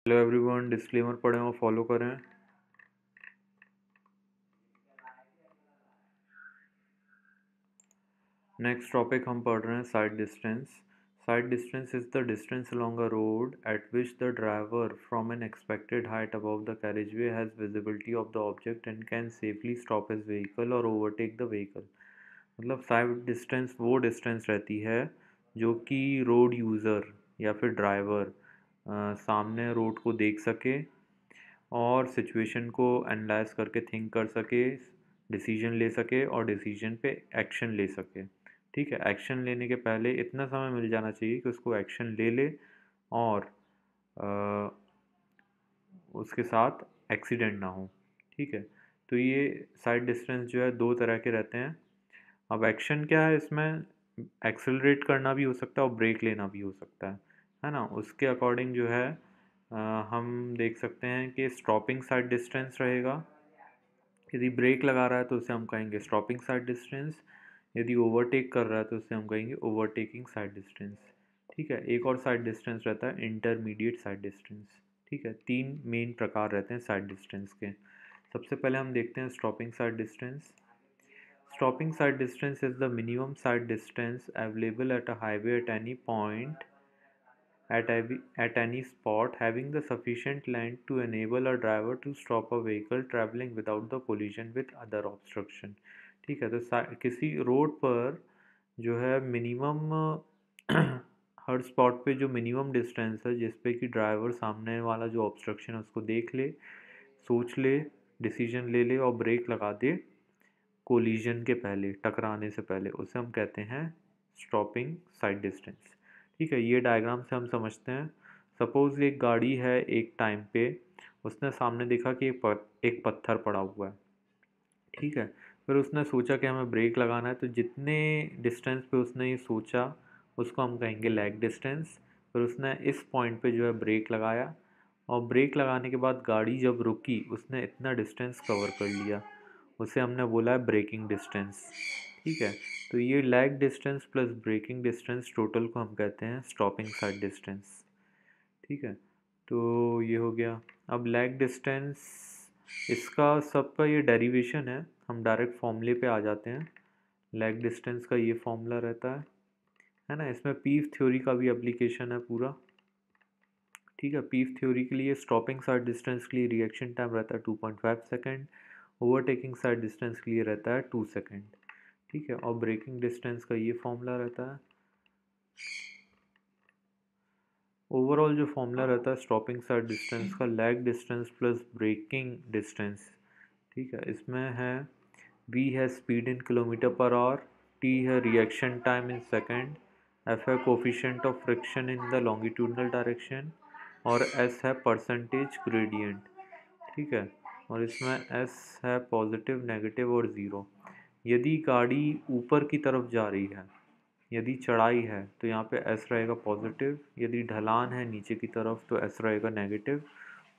Hello everyone, disclaimer पढ़ें और follow करें। नेक्स्ट टॉपिक हम पढ़ रहे हैं side distance. Side distance is the distance along a road at which the driver from an expected height above the carriageway has visibility of the object and can safely stop his vehicle or overtake the vehicle। मतलब side distance वो distance रहती है जो कि road user या फिर driver सामने road को देख सके और सिचुएशन को एनालाइज करके थिंक कर सके, डिसीजन ले सके और डिसीजन पे एक्शन ले सके। ठीक है, एक्शन लेने के पहले इतना समय मिल जाना चाहिए कि उसको एक्शन ले ले और अ, उसके साथ एक्सीडेंट ना हो। ठीक है, तो ये साइड डिस्टेंस जो है दो तरह के रहते हैं। अब एक्शन क्या है इसमें, एक्सेलरेट करना भी हो सकता है और ब्रेक लेना भी हो सकता है ना। उसके अकॉर्डिंग जो है हम देख सकते हैं कि स्टॉपिंग साइड डिस्टेंस रहेगा। यदि ब्रेक लगा रहा है तो उसे हम कहेंगे स्टॉपिंग साइड डिस्टेंस। यदि ओवरटेक कर रहा है तो उसे हम कहेंगे ओवरटेकिंग साइड डिस्टेंस। ठीक है, एक और साइड डिस्टेंस रहता है इंटरमीडिएट साइड डिस्टेंस। ठीक है, तीन मेन प्रकार रहते हैं साइड डिस्टेंस के। सबसे पहले हम देखते हैं stopping sight distance. Stopping side distance is the minimum side distance available at a highway at any point at any spot having the sufficient length to enable a driver to stop a vehicle traveling without the collision with other obstruction। ठीक है, तो किसी road पर जो है minimum हर spot पे जो minimum distance है जिस पे कि ड्राइवर सामने वाला जो ऑब्स्ट्रक्शन है उसको देख ले, सोच ले, डिसीजन ले ले और ब्रेक लगा दे कोलिजन के पहले, टकराने से पहले, उसे हम कहते हैं स्टॉपिंग साइड डिस्टेंस। ठीक है, ये डायग्राम से हम समझते हैं। सपोज़ एक गाड़ी है, एक टाइम पे उसने सामने देखा कि एक पत्थर पड़ा हुआ है। ठीक है, फिर उसने सोचा कि हमें ब्रेक लगाना है, तो जितने डिस्टेंस पे उसने ये सोचा उसको हम कहेंगे लैग डिस्टेंस। फिर उसने इस पॉइंट पे जो है ब्रेक लगाया और ब्रेक लगाने के बाद गाड़ी जब रुकी उसने इतना डिस्टेंस कवर कर लिया, उसे हमने बोला है ब्रेकिंग डिस्टेंस। ठीक है, तो ये lag distance plus braking distance total को हम कहते हैं स्टॉपिंग साइड डिस्टेंस। ठीक है, तो ये हो गया। अब लैग डिस्टेंस, इसका सबका ये डेरिवेशन है। हम डायरेक्ट फॉर्मूले पे आ जाते हैं। लैग डिस्टेंस का ये फॉर्मूला रहता है ना। इसमें पीव थ्योरी का भी एप्लीकेशन है पूरा। ठीक है, पीव थ्योरी के लिए स्टॉपिंग साइड डिस्टेंस के लिए रिएक्शन टाइम रहता है 2.5 सेकेंड, ओवरटेकिंग साइड डिस्टेंस के लिए रहता है 2 सेकेंड। ठीक है, और ब्रेकिंग डिस्टेंस का ये फॉर्मूला रहता है। ओवरऑल जो फॉर्मूला रहता है स्टॉपिंग साइड डिस्टेंस का, lag distance plus braking distance. ठीक है, इसमें है v है speed in kilometre per hour, t है reaction time in second, f है coefficient of friction in the longitudinal direction और s है परसेंटेज ग्रेडियंट। ठीक है, और इसमें s है पॉजिटिव, नेगेटिव और ज़ीरो। यदि गाड़ी ऊपर की तरफ जा रही है, यदि चढ़ाई है तो यहाँ पे s रहेगा पॉजिटिव, यदि ढलान है नीचे की तरफ तो s रहेगा नेगेटिव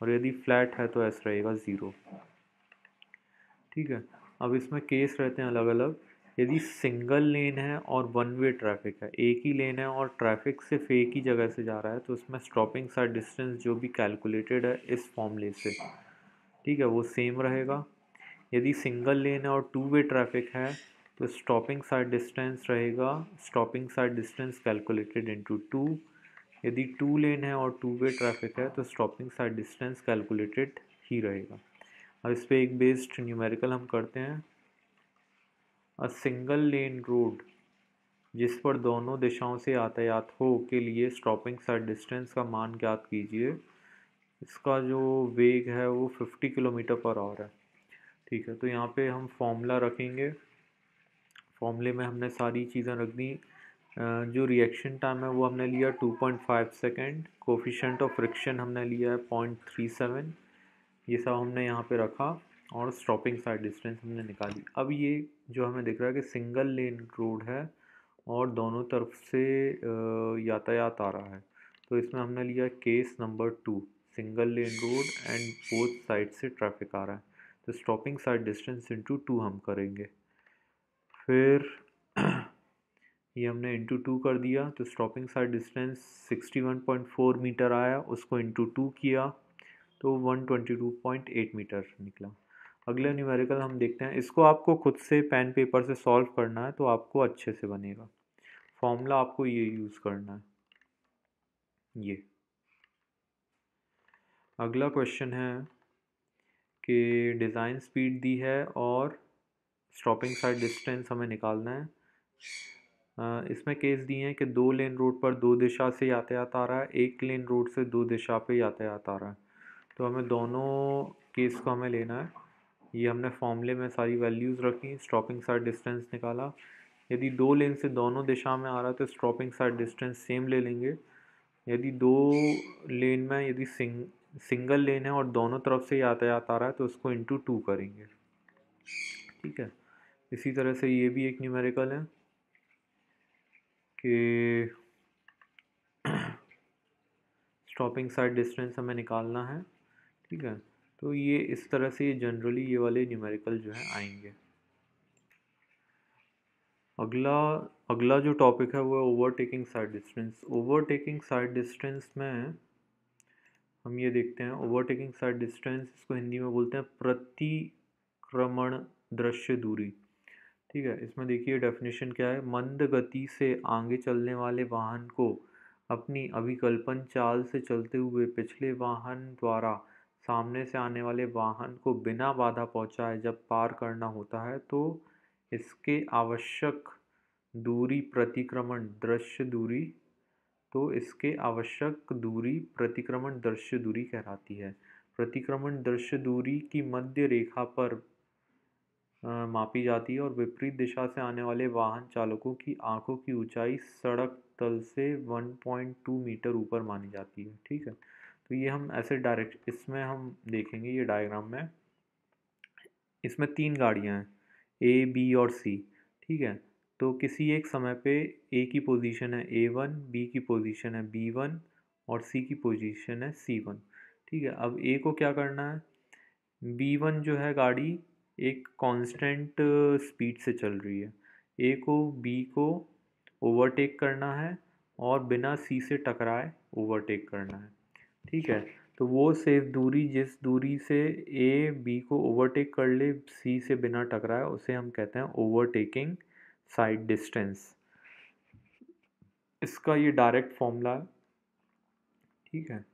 और यदि फ्लैट है तो s रहेगा ज़ीरो। ठीक है, अब इसमें केस रहते हैं अलग अलग। यदि सिंगल लेन है और वन वे ट्रैफिक है, एक ही लेन है और ट्रैफिक सिर्फ एक ही जगह से जा रहा है, तो उसमें स्टॉपिंग साइड डिस्टेंस जो भी कैलकुलेटेड है इस फॉर्मूले से, ठीक है, वो सेम रहेगा। यदि सिंगल लेन है और टू वे ट्रैफिक है तो स्टॉपिंग साइड डिस्टेंस रहेगा stopping sight distance calculated into two. यदि टू लेन है और टू वे ट्रैफिक है तो स्टॉपिंग साइड डिस्टेंस कैलकुलेटेड ही रहेगा। अब इस पर एक बेस्ड न्यूमेरिकल हम करते हैं। अ सिंगल लेन रोड जिस पर दोनों दिशाओं से यातायात हो के लिए स्टॉपिंग साइड डिस्टेंस का मान ज्ञात कीजिए। इसका जो वेग है वो 50 किलोमीटर पर आवर है। ठीक है, तो यहाँ पे हम फॉर्मूला रखेंगे। फॉर्मूले में हमने सारी चीज़ें रख दी। जो रिएक्शन टाइम है वो हमने लिया 2.5 सेकेंड, कोफिशिएंट ऑफ फ्रिक्शन हमने लिया है 0.37, ये सब हमने यहाँ पे रखा और स्टॉपिंग साइड डिस्टेंस हमने निकाली। अब ये जो हमें दिख रहा है कि सिंगल लेन रोड है और दोनों तरफ से यातायात आ रहा है, तो इसमें हमने लिया case number 2, single lane road and both side से ट्रैफिक आ रहा है, तो स्टॉपिंग साइड डिस्टेंस इंटू 2 हम करेंगे। फिर ये हमने इंटू 2 कर दिया तो स्टॉपिंग साइड डिस्टेंस 61.4 मीटर आया, उसको इंटू 2 किया तो 122.8 मीटर निकला। अगला न्यूमेरिकल हम देखते हैं, इसको आपको खुद से पेन पेपर से सॉल्व करना है तो आपको अच्छे से बनेगा। फॉर्मूला आपको ये यूज़ करना है। ये अगला क्वेश्चन है कि डिज़ाइन स्पीड दी है और स्टॉपिंग साइड डिस्टेंस हमें निकालना है। इसमें केस दिए हैं कि 2 लेन रोड पर 2 दिशा से यातायात आ रहा है, 1 लेन रोड से 2 दिशा पे यातायात आ रहा है। तो हमें दोनों केस को हमें लेना है। ये हमने फॉर्मूले में सारी वैल्यूज़ रखी, स्टॉपिंग साइड डिस्टेंस निकाला। यदि 2 लेन से दोनों दिशा में आ रहा है तो स्टॉपिंग साइड डिस्टेंस सेम ले लेंगे। यदि 2 लेन में यदि सिंगल लेन है और दोनों तरफ से यातायात आ रहा है तो उसको इंटू 2 करेंगे। ठीक है, इसी तरह से ये भी एक न्यूमेरिकल है कि स्टॉपिंग साइड डिस्टेंस हमें निकालना है। ठीक है, तो ये इस तरह से जनरली ये वाले न्यूमेरिकल जो है आएंगे। अगला अगला जो टॉपिक है वो है overtaking sight distance. Overtaking sight distance में हम ये देखते हैं, ओवरटेकिंग साइड डिस्टेंस इसको हिंदी में बोलते हैं प्रतिक्रमण दृश्य दूरी। ठीक है, इसमें देखिए डेफिनेशन क्या है, मंद गति से आगे चलने वाले वाहन को अपनी अभिकल्पन चाल से चलते हुए पिछले वाहन द्वारा सामने से आने वाले वाहन को बिना बाधा पहुंचाए जब पार करना होता है तो इसके आवश्यक दूरी प्रतिक्रमण दृश्य दूरी तो इसके आवश्यक दूरी प्रतिक्रमण दृश्य दूरी कहलाती है। प्रतिक्रमण दृश्य दूरी की मध्य रेखा पर मापी जाती है और विपरीत दिशा से आने वाले वाहन चालकों की आंखों की ऊंचाई सड़क तल से 1.2 मीटर ऊपर मानी जाती है। ठीक है, तो ये हम ऐसे डायरेक्ट इसमें हम देखेंगे ये डायग्राम में, इसमें 3 गाड़ियां हैं ए बी और सी। ठीक है, तो किसी एक समय पे ए की पोजीशन है A1, बी की पोजीशन है B1 और सी की पोजीशन है C1। ठीक है, अब ए को क्या करना है, B1 जो है गाड़ी एक कांस्टेंट स्पीड से चल रही है, ए को बी को ओवरटेक करना है और बिना सी से टकराए ओवरटेक करना है। ठीक है, तो वो सेफ दूरी जिस दूरी से ए बी को ओवरटेक कर ले सी से बिना टकराए उसे हम कहते हैं ओवरटेकिंग साइड डिस्टेंस। इसका ये डायरेक्ट फॉर्मूला है। ठीक है,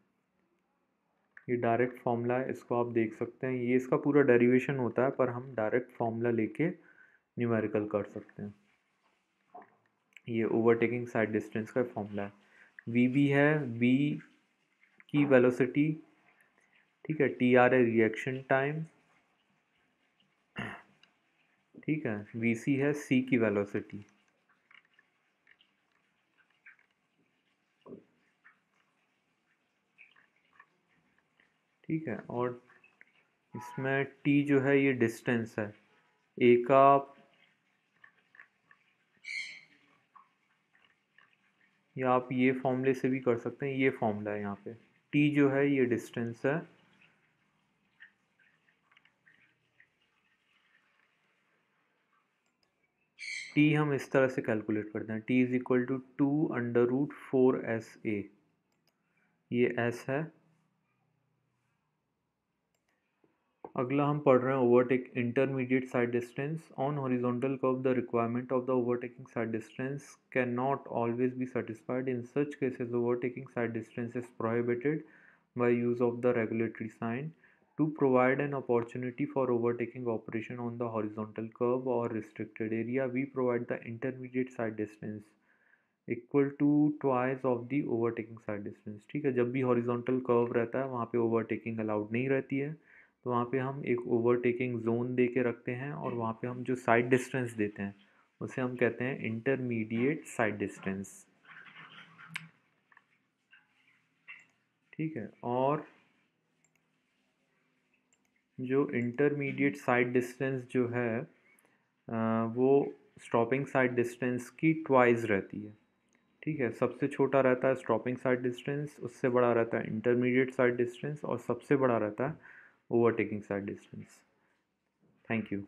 ये डायरेक्ट फॉर्मूला है, इसको आप देख सकते हैं, ये इसका पूरा डेरिवेशन होता है पर हम डायरेक्ट फॉर्मूला लेके न्यूमेरिकल कर सकते हैं। ये ओवरटेकिंग साइड डिस्टेंस का फॉर्मूला है। वी बी है बी की वेलोसिटी। ठीक है, टी आर है रिएक्शन टाइम। ठीक है, वी सी है सी की वेलोसिटी। ठीक है, और इसमें टी जो है ये डिस्टेंस है ए का, या आप ये फॉर्मूले से भी कर सकते हैं, ये फॉर्मूला है यहाँ पे, टी जो है ये डिस्टेंस है टी हम इस तरह से कैलकुलेट करते हैं, T is equal to 2√4SA। ये एस है। अगला हम पढ़ रहे हैं overtake intermediate side distance. On horizontal curve the requirement of the overtaking sight distance can not always be satisfied. In such cases overtaking side distance is prohibited by use of the regulatory sign. To provide an opportunity for overtaking operation on the horizontal curve or restricted area, we provide the intermediate side distance equal to twice of the overtaking sight distance. ठीक है, जब भी horizontal curve रहता है वहाँ पे overtaking allowed नहीं रहती है, तो वहाँ पे हम एक ओवरटेकिंग जोन दे के रखते हैं और वहाँ पे हम जो साइड डिस्टेंस देते हैं उसे हम कहते हैं इंटरमीडिएट साइड डिस्टेंस। ठीक है, और जो इंटरमीडिएट साइड डिस्टेंस जो है वो स्टॉपिंग साइड डिस्टेंस की ट्वाइस रहती है। ठीक है, सबसे छोटा रहता है स्टॉपिंग साइड डिस्टेंस, उससे बड़ा रहता है इंटरमीडिएट साइड डिस्टेंस और सबसे बड़ा रहता है overtaking sight distance. Thank you.